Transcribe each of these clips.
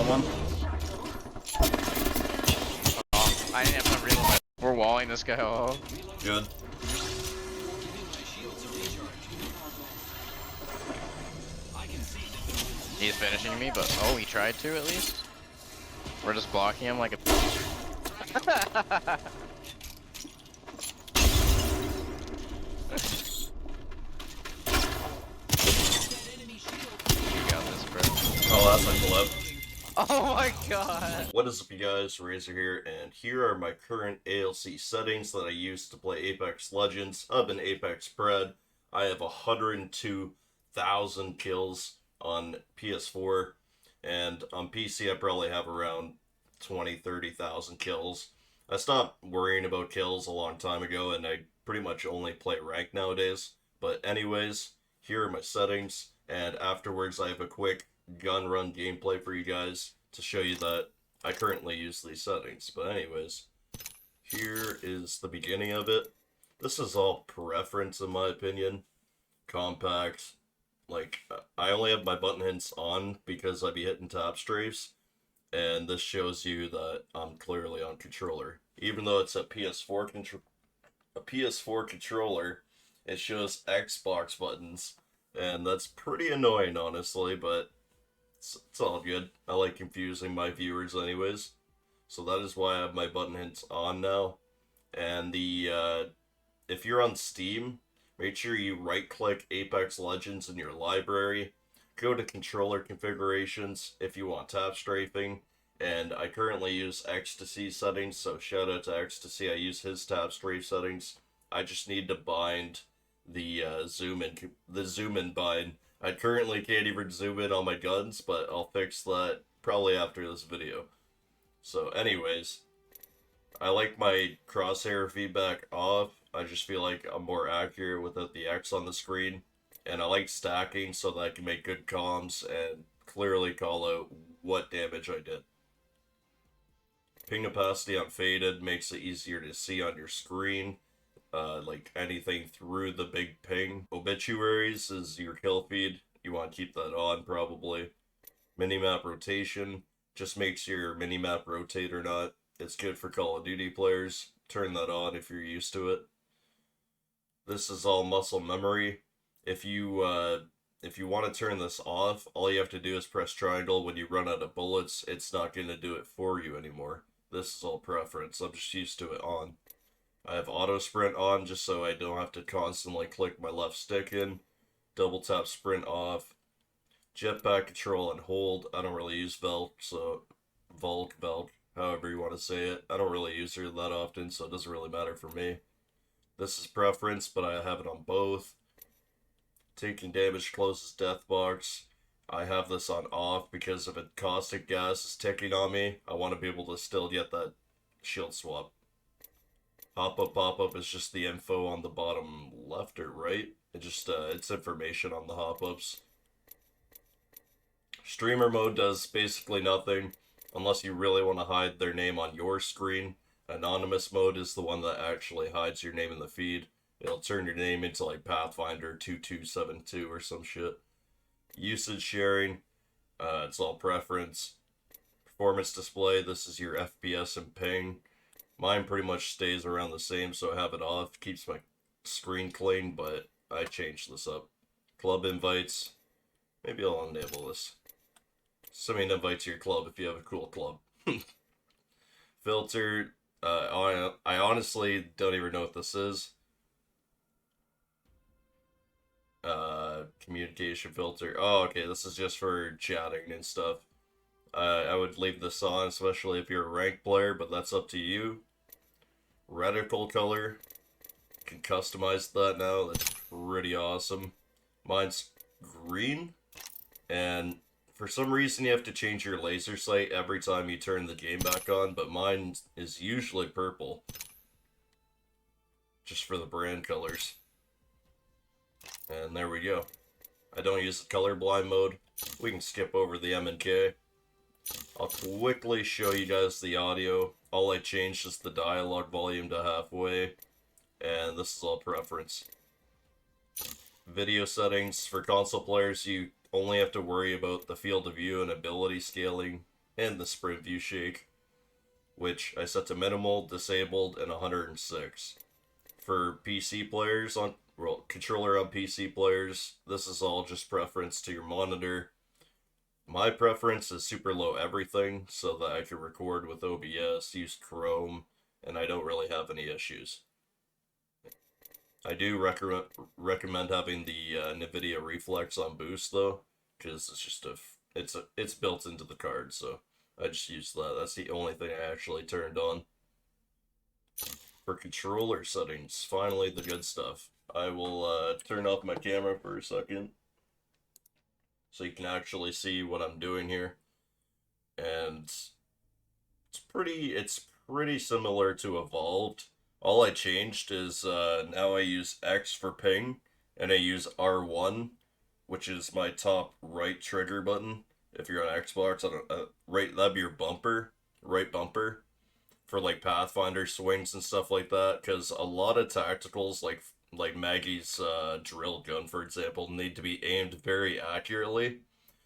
one. Oh, I didn't have time to reload. We're walling this guy off. Good. He's finishing me, but oh, he tried to at least. We're just blocking him like a. You got this, bro. Oh, that's a clip. Oh my god! What is up, you guys? Razor here, and here are my current ALC settings that I use to play Apex Legends. I've been Apex bred. I have 102,000 kills on PS4, and on PC I probably have around 20,000-30,000 kills. I stopped worrying about kills a long time ago, and I pretty much only play ranked nowadays. But anyways, here are my settings, and afterwards I have a quick gun run gameplay for you guys to show you that I currently use these settings. But anyways, here is the beginning of it. This is all preference in my opinion. Compact. Like, I only have my button hints on because I be hitting tap strafes, and this shows you that I'm clearly on controller. Even though it's a PS4 controller, it shows Xbox buttons, and that's pretty annoying honestly, but it's all good. I like confusing my viewers anyways. So that is why I have my button hints on now. And if you're on Steam, make sure you right-click Apex Legends in your library. Go to controller configurations if you want tap strafing. And I currently use Ecstasy settings, so shout out to Ecstasy. I use his tap strafe settings. I just need to bind the zoom in bind. I currently can't even zoom in on my guns, but I'll fix that probably after this video. So anyways, I like my crosshair feedback off. I just feel like I'm more accurate without the X on the screen. And I like stacking so that I can make good comms and clearly call out what damage I did. Ping opacity on faded makes it easier to see on your screen. Like anything through the big ping. Obituaries is your kill feed. You want to keep that on probably. Minimap rotation just makes your minimap rotate or not. It's good for Call of Duty players. Turn that on if you're used to it. This is all muscle memory. If you want to turn this off, all you have to do is press triangle. When you run out of bullets, it's not going to do it for you anymore. This is all preference. I'm just used to it on. I have auto sprint on just so I don't have to constantly click my left stick in. Double tap sprint off. Jetpack control and hold. I don't really use Velk, so Velk, however you want to say it. I don't really use her that often, so it doesn't really matter for me. This is preference, but I have it on both. Taking damage closes death box. I have this on off because if a caustic gas is ticking on me, I want to be able to still get that shield swap. Pop-up pop-up is just the info on the bottom left or right. It just it's information on the hop-ups. Streamer mode does basically nothing unless you really want to hide their name on your screen. Anonymous mode is the one that actually hides your name in the feed. It'll turn your name into like Pathfinder 2272 or some shit. Usage sharing, it's all preference. Performance display, this is your FPS and ping. Mine pretty much stays around the same, so I have it off. Keeps my screen clean, but I changed this up. Club invites, maybe I'll enable this. Send me an invite to your club if you have a cool club. Filter, I honestly don't even know what this is. Communication filter. Oh, okay, this is just for chatting and stuff. I would leave this on, especially if you're a ranked player, but that's up to you. Reticle color. You can customize that now. That's pretty awesome. Mine's green. And for some reason you have to change your laser sight every time you turn the game back on, but mine is usually purple. Just for the brand colors. And there we go. I don't use the colorblind mode. We can skip over the M and K. I'll quickly show you guys the audio. All I changed is the dialogue volume to halfway. And this is all preference. Video settings. For console players, you only have to worry about the field of view and ability scaling and the sprint view shake, which I set to minimal, disabled, and 106. For PC players controller on PC players, this is all just preference to your monitor. My preference is super low everything so that I can record with OBS, use Chrome, and I don't really have any issues. I do recommend having the NVIDIA Reflex on boost though, because it's just it's built into the card, so I just use that. That's the only thing I actually turned on. For controller settings, finally the good stuff. I will turn off my camera for a second so you can actually see what I'm doing here. And it's pretty similar to Evolved. All I changed is now I use X for ping, and I use R1, which is my top right trigger button. If you're on Xbox, that'd be your bumper, right bumper, for like Pathfinder swings and stuff like that. Because a lot of tacticals, like Maggie's drill gun, for example, need to be aimed very accurately.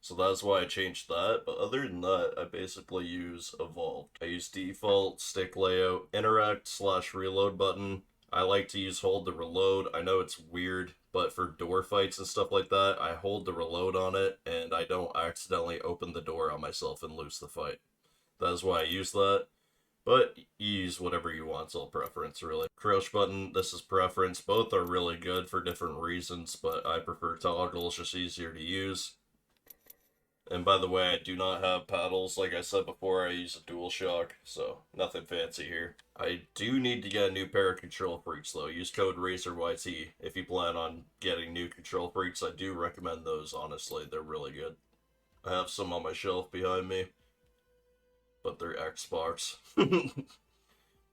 So that's why I changed that. But other than that, I basically use Evolved. I use default, stick layout, interact/reload button. I like to use hold to reload. I know it's weird, but for door fights and stuff like that, I hold the reload on it, and I don't accidentally open the door on myself and lose the fight. That's why I use that. But you use whatever you want, it's all preference, really. Crouch button, this is preference. Both are really good for different reasons, but I prefer toggle, it's just easier to use. And by the way, I do not have paddles. Like I said before, I use a Dualshock, so nothing fancy here. I do need to get a new pair of control freaks, though. Use code RAZORYT if you plan on getting new control freaks. I do recommend those, honestly. They're really good. I have some on my shelf behind me, but they're Xbox.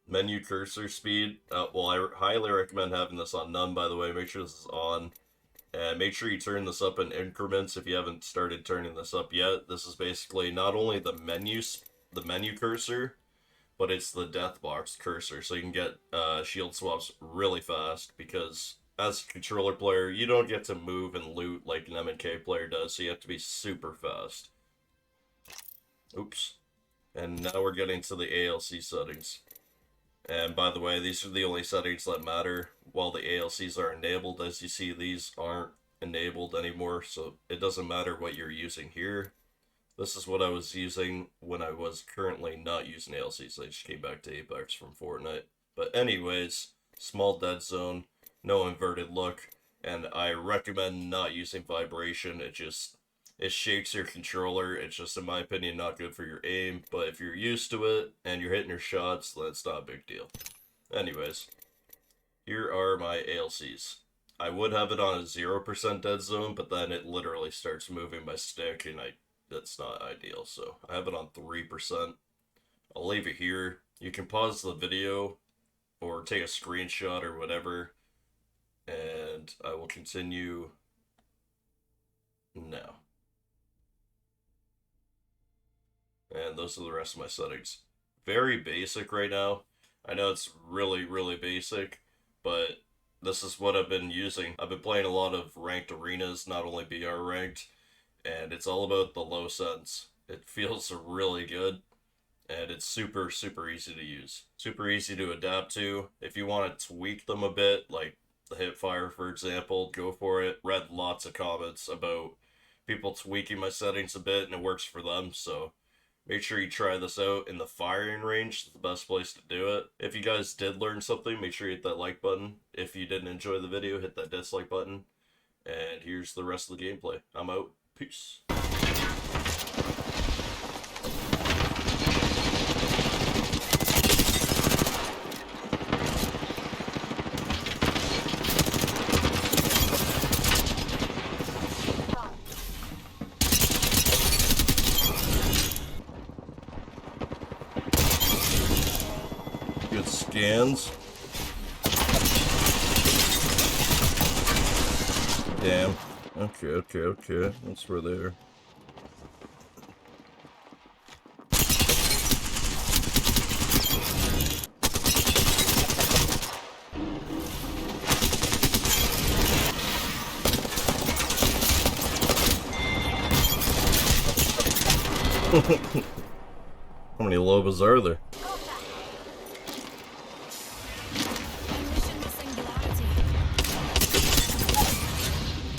Menu cursor speed. Well, I highly recommend having this on none, by the way. Make sure this is on. And make sure you turn this up in increments if you haven't started turning this up yet. This is basically not only the menu cursor, but it's the death box cursor. So you can get shield swaps really fast, because as a controller player, you don't get to move and loot like an M&K player does, so you have to be super fast. Oops. And now we're getting to the ALC settings. And by the way, these are the only settings that matter. While the ALCs are enabled, as you see, these aren't enabled anymore, so it doesn't matter what you're using here. This is what I was using when I was currently not using ALCs. I just came back to Apex from Fortnite. But anyways, small dead zone, no inverted look, and I recommend not using vibration. It shakes your controller. It's just, in my opinion, not good for your aim. But if you're used to it and you're hitting your shots, then it's not a big deal. Anyways, here are my ALCs. I would have it on a 0% dead zone, but then it literally starts moving my stick, and that's not ideal. So I have it on 3%. I'll leave it here. You can pause the video or take a screenshot or whatever, and I will continue now. And those are the rest of my settings. Very basic right now. I know it's really, really basic, but this is what I've been using. I've been playing a lot of ranked arenas, not only BR ranked, and it's all about the low sense. It feels really good, and it's super, super easy to use. Super easy to adapt to. If you want to tweak them a bit, like the hipfire, for example, go for it. Read lots of comments about people tweaking my settings a bit, and it works for them, so make sure you try this out in the firing range. It's the best place to do it. If you guys did learn something, make sure you hit that like button. If you didn't enjoy the video, hit that dislike button. And here's the rest of the gameplay. I'm out. Peace. Good scans. Damn. Okay. That's where they are. How many Lobas are there?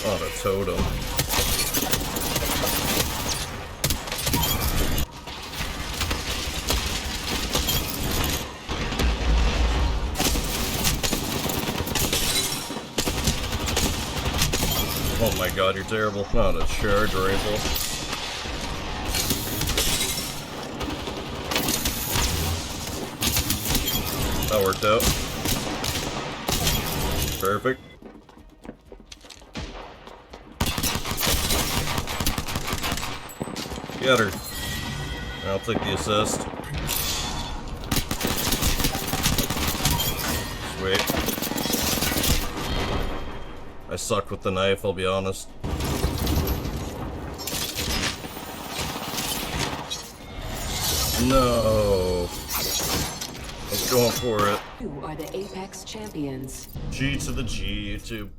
Oh, the totem. Oh my god, you're terrible. Not a charge rifle. That worked out. Perfect. Get her. I'll take the assist. Sweet. I suck with the knife, I'll be honest. No. I was going for it. You are the Apex champions. G to the G, YouTube.